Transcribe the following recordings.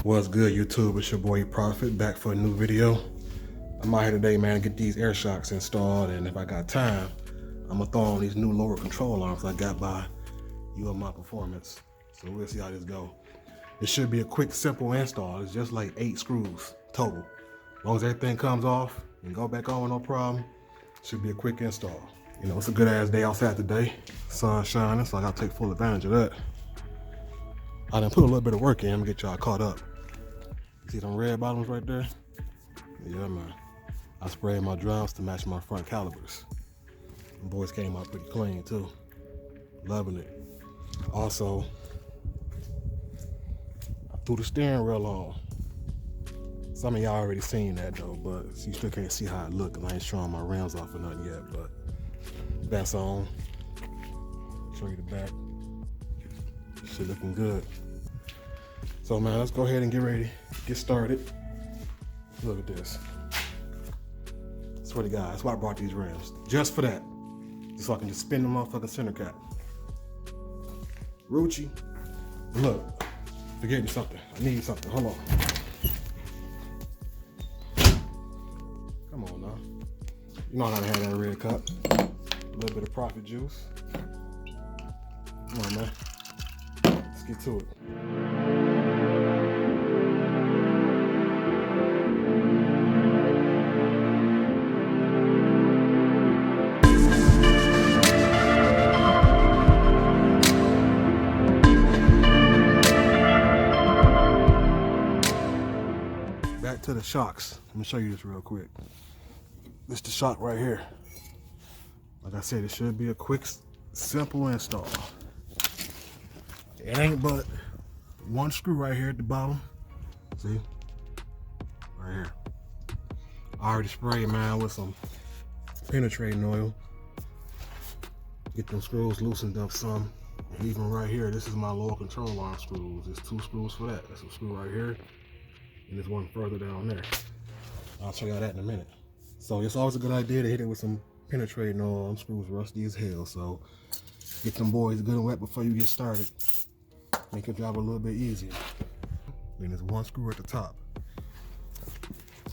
What's good, YouTube? It's your boy Prophet back for a new video. I'm out here today, man, to get these air shocks installed, and if I got time, I'm gonna throw on these new lower control arms I got by UMI Performance. So we'll see how this go. It should be a quick, simple install. It's just like 8 screws total. As long as everything comes off and go back on, no problem. Should be a quick install. You know, it's a good ass day outside today. Sun shining, so I gotta take full advantage of that. I done put a little bit of work in. I'm gonna get y'all caught up. See them red bottoms right there? Yeah, man. I sprayed my drums to match my front calipers. The boys came out pretty clean too. Loving it. Also, I threw the steering wheel on. Some of y'all already seen that though, but you still can't see how it look because I ain't showing my rims off or nothing yet, but that's on. Show you the back. Shit looking good. So man, let's go ahead and get ready, get started. Look at this. Swear to God, that's why I brought these rims. Just for that. Just so I can just spin the motherfucking center cap. Rucci, look, forgetting something. I need something, hold on. Come on now. You know how to have that red cup. A little bit of Prophet juice. Come on, man. Let's get to it. Back to the shocks. Let me show you this real quick. This is the shock right here. Like I said, it should be a quick, simple install. It ain't but one screw right here at the bottom. See? Right here. I already sprayed mine with some penetrating oil. Get them screws loosened up some. And even right here, this is my lower control arm screws. There's 2 screws for that. There's a screw right here, and there's one further down there. I'll show y'all that in a minute. So it's always a good idea to hit it with some penetrating oil. Them screws rusty as hell, so get them boys good and wet before you get started. Make your job a little bit easier. Then there's one screw at the top.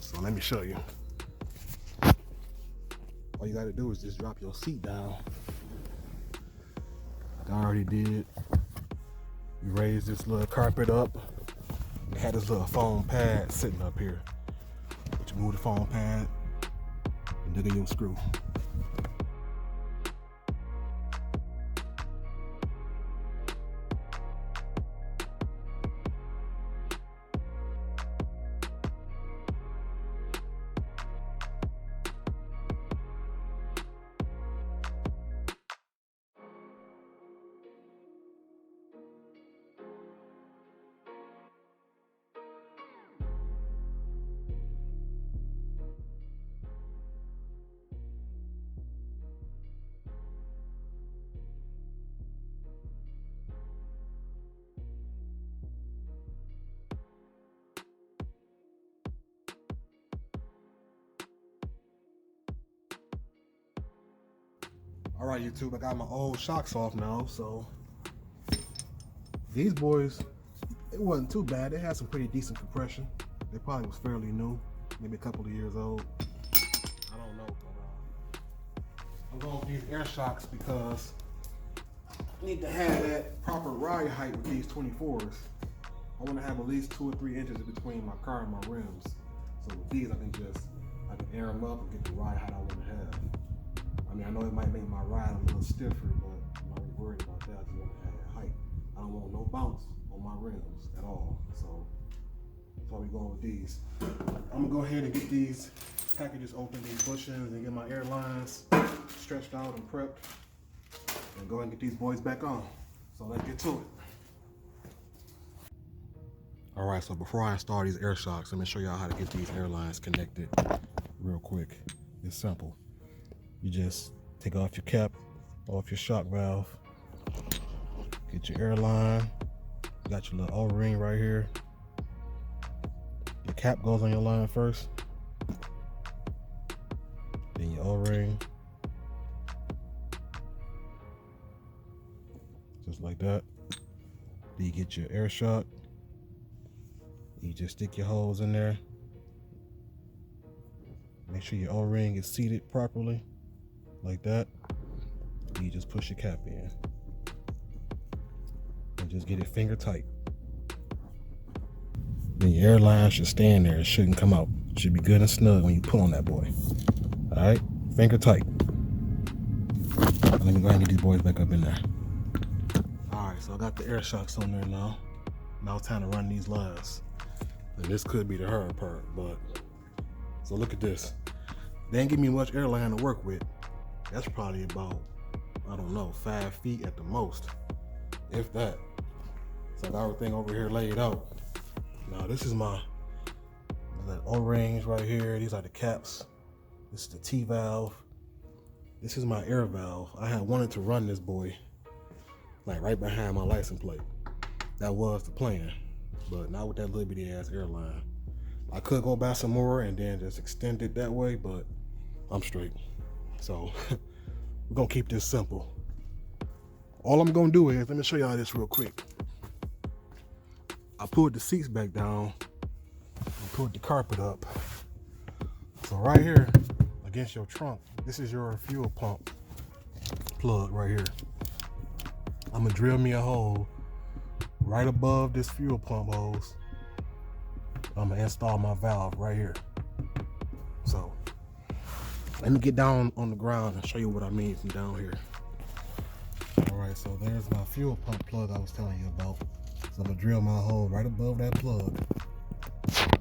So let me show you. All you gotta do is just drop your seat down. Like I already did. You raise this little carpet up. It had this little foam pad sitting up here. But you move the foam pad and dig in your screw. All right, YouTube, I got my old shocks off now, so these boys, it wasn't too bad. They had some pretty decent compression. They probably was fairly new, maybe a couple of years old. I don't know, but I'm going with these air shocks because I need to have that proper ride height with these 24s. I want to have at least 2 or 3 inches in between my car and my rims. So with these, I can air them up and get the ride height I want to have. I mean, I know it might make my ride a little stiffer, but I'm not really worried about that. I just want to have that height. I don't want no bounce on my rims at all. So that's why we're going with these. I'm gonna go ahead and get these packages open, these bushings, and get my air lines stretched out and prepped. And go ahead and get these boys back on. So let's get to it. All right, so before I install these air shocks, let me show y'all how to get these air lines connected real quick. It's simple. You just take off your cap, off your shock valve, get your air line, you got your little O-ring right here. Your cap goes on your line first, then your O-ring, just like that. Then you get your air shock, you You just stick your hose in there. Make sure your O-ring is seated properly, like that. You just push your cap in and just get it finger tight. Then your airline should stay in there. It shouldn't come out. It should be good and snug when you pull on that boy. All right, finger tight. Let me go ahead and get these boys back up in there. All right, so I got the air shocks on there now. Now it's time to run these lines. And this could be the hard part, but so look at this. They didn't give me much airline to work with. That's probably about, I don't know, 5 feet at the most, if that. So I got everything over here laid out. Now this is my O-rings right here. These are the caps. This is the T-valve. This is my air valve. I had wanted to run this boy like right behind my license plate. That was the plan, but not with that little bitty ass airline. I could go buy some more and then just extend it that way, but I'm straight. So we're gonna keep this simple. All I'm gonna do is, let me show y'all this real quick. I pulled the seats back down and pulled the carpet up. So right here against your trunk, this is your fuel pump plug right here. I'm gonna drill me a hole right above this fuel pump hose. I'm gonna install my valve right here. So let me get down on the ground and show you what I mean from down here. All right, so there's my fuel pump plug I was telling you about. So I'm gonna drill my hole right above that plug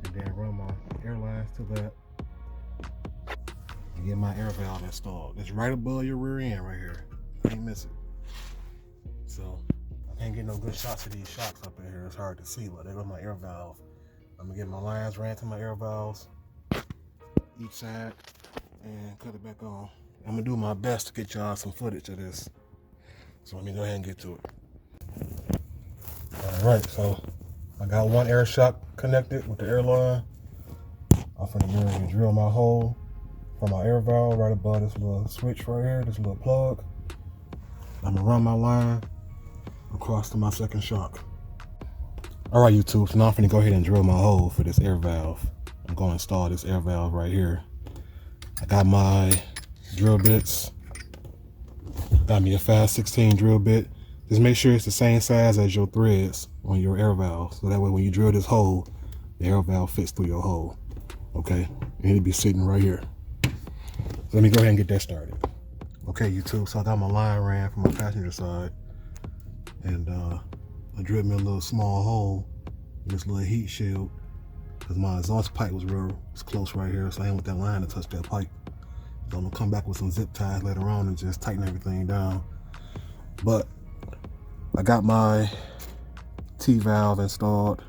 and then run my air lines to that and get my air valve installed. It's right above your rear end right here. Can't miss it. So I can't get no good shots of these shocks up in here. It's hard to see, but there goes my air valve. I'm gonna get my lines ran to my air valves each side and cut it back on. I'm gonna do my best to get y'all some footage of this. So let me go ahead and get to it. All right, so I got one air shock connected with the air line. I'm finna drill my hole for my air valve right above this little switch right here, this little plug. I'm gonna run my line across to my second shock. All right, YouTube, so now I'm finna go ahead and drill my hole for this air valve. I'm gonna install this air valve right here. I got my drill bits. Got me a 5/16 drill bit. Just make sure it's the same size as your threads on your air valve. So that way when you drill this hole, the air valve fits through your hole. Okay, and it'll be sitting right here. So let me go ahead and get that started. Okay, YouTube, so I got my line ran from my passenger side. And I drilled me a little small hole in this little heat shield because my exhaust pipe was close right here, so I didn't want that line to touch that pipe. So I'm gonna come back with some zip ties later on and just tighten everything down. But I got my T-valve installed.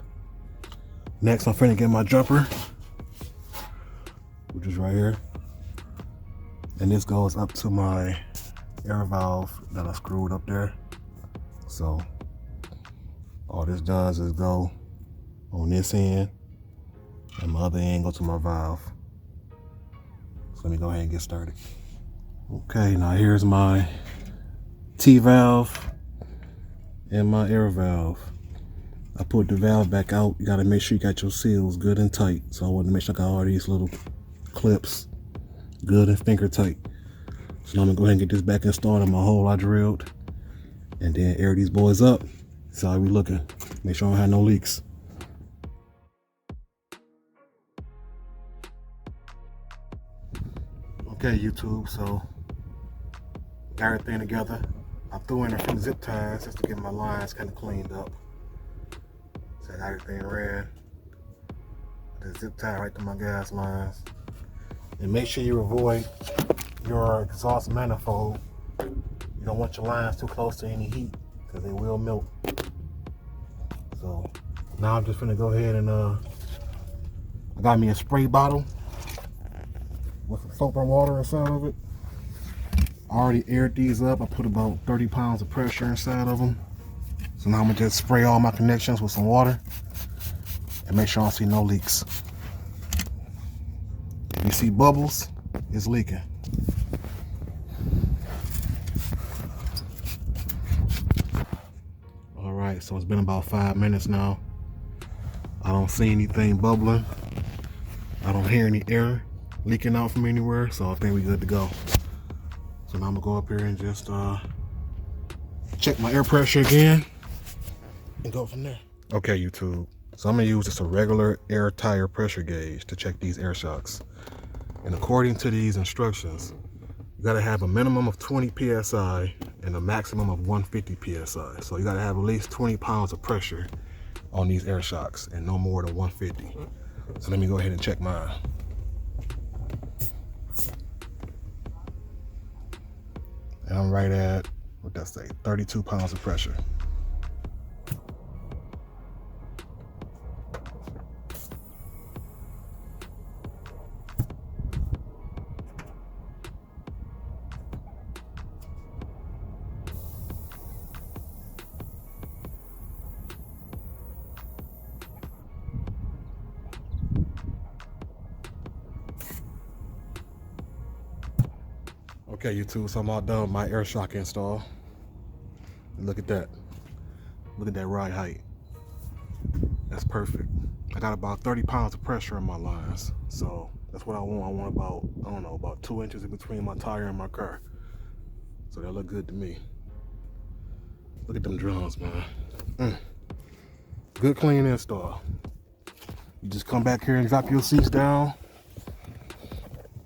Next, I'm finna get my jumper, which is right here. And this goes up to my air valve that I screwed up there. So all this does is go on this end and my other end go to my valve. So let me go ahead and get started. Okay, now here's my T-valve and my air valve. I put the valve back out. You gotta make sure you got your seals good and tight. So I want to make sure I got all these little clips good and finger tight. So now I'm gonna go ahead and get this back installed on my hole I drilled and then air these boys up. So how we looking. Make sure I don't have no leaks. Okay, YouTube, so got everything together. I threw in a few zip ties just to get my lines kind of cleaned up. So I got everything ran. The zip tie right to my gas lines. And make sure you avoid your exhaust manifold. You don't want your lines too close to any heat because they will melt. So now I'm just gonna go ahead and I got me a spray bottle with some soap and water inside of it. I already aired these up. I put about 30 pounds of pressure inside of them. So now I'm gonna just spray all my connections with some water and make sure I don't see no leaks. If you see bubbles, it's leaking. All right, so it's been about 5 minutes now. don't see anything bubbling. I don't hear any air leaking out from anywhere, so I think we're good to go. So now I'm gonna go up here and just check my air pressure again and go from there. Okay, YouTube. So I'm gonna use just a regular air tire pressure gauge to check these air shocks. And according to these instructions, you gotta have a minimum of 20 PSI and a maximum of 150 PSI. So you gotta have at least 20 pounds of pressure on these air shocks and no more than 150. So let me go ahead and check mine. And I'm right at, what that say, 32 pounds of pressure. Okay, YouTube, so I'm all done with my air shock install. Look at that. Look at that ride height. That's perfect. I got about 30 pounds of pressure in my lines. So that's what I want. I want about, I don't know, about 2 inches in between my tire and my car. So that look good to me. Look at them drums, man. Good clean install. You just come back here and drop your seats down.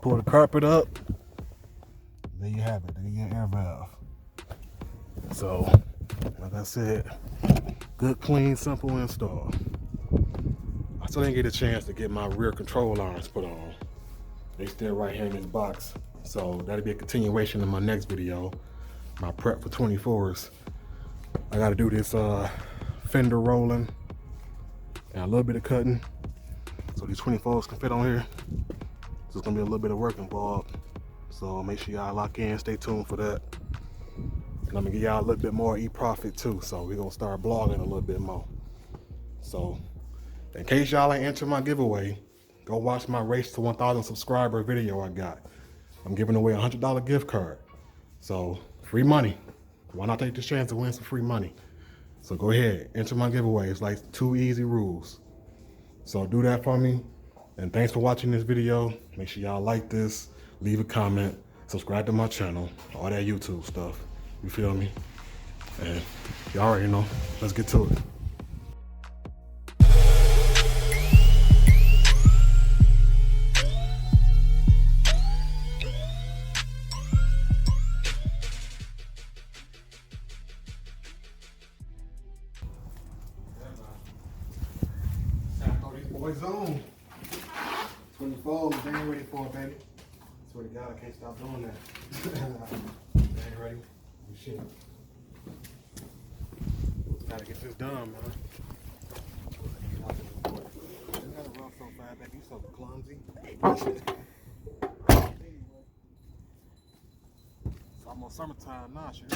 Pull the carpet up. There you have it. There you get air valve. So, like I said, good, clean, simple install. I still didn't get a chance to get my rear control irons put on. They still right here in this box. So that'll be a continuation in my next video, my prep for 24s. I gotta do this fender rolling and a little bit of cutting so these 24s can fit on here. So it's gonna be a little bit of work involved. So make sure y'all lock in, stay tuned for that. And I'm gonna give y'all a little bit more e-profit too. So we're gonna start blogging a little bit more. So in case y'all ain't enter my giveaway, go watch my race to 1,000 subscriber video I got. I'm giving away a $100 gift card. So free money. Why not take this chance to win some free money? So go ahead, enter my giveaway. It's like 2 easy rules. So do that for me. And thanks for watching this video. Make sure y'all like this. Leave a comment, subscribe to my channel, all that YouTube stuff. You feel me? And y'all already know. Let's get to it. Throw these boys on. 24, they ain't ready for it, baby. Swear to God, I can't stop doing that. They ain't ready. Shit. Gotta get this done, man. You gotta run so fast, baby. You so clumsy. It's almost summertime now, shit.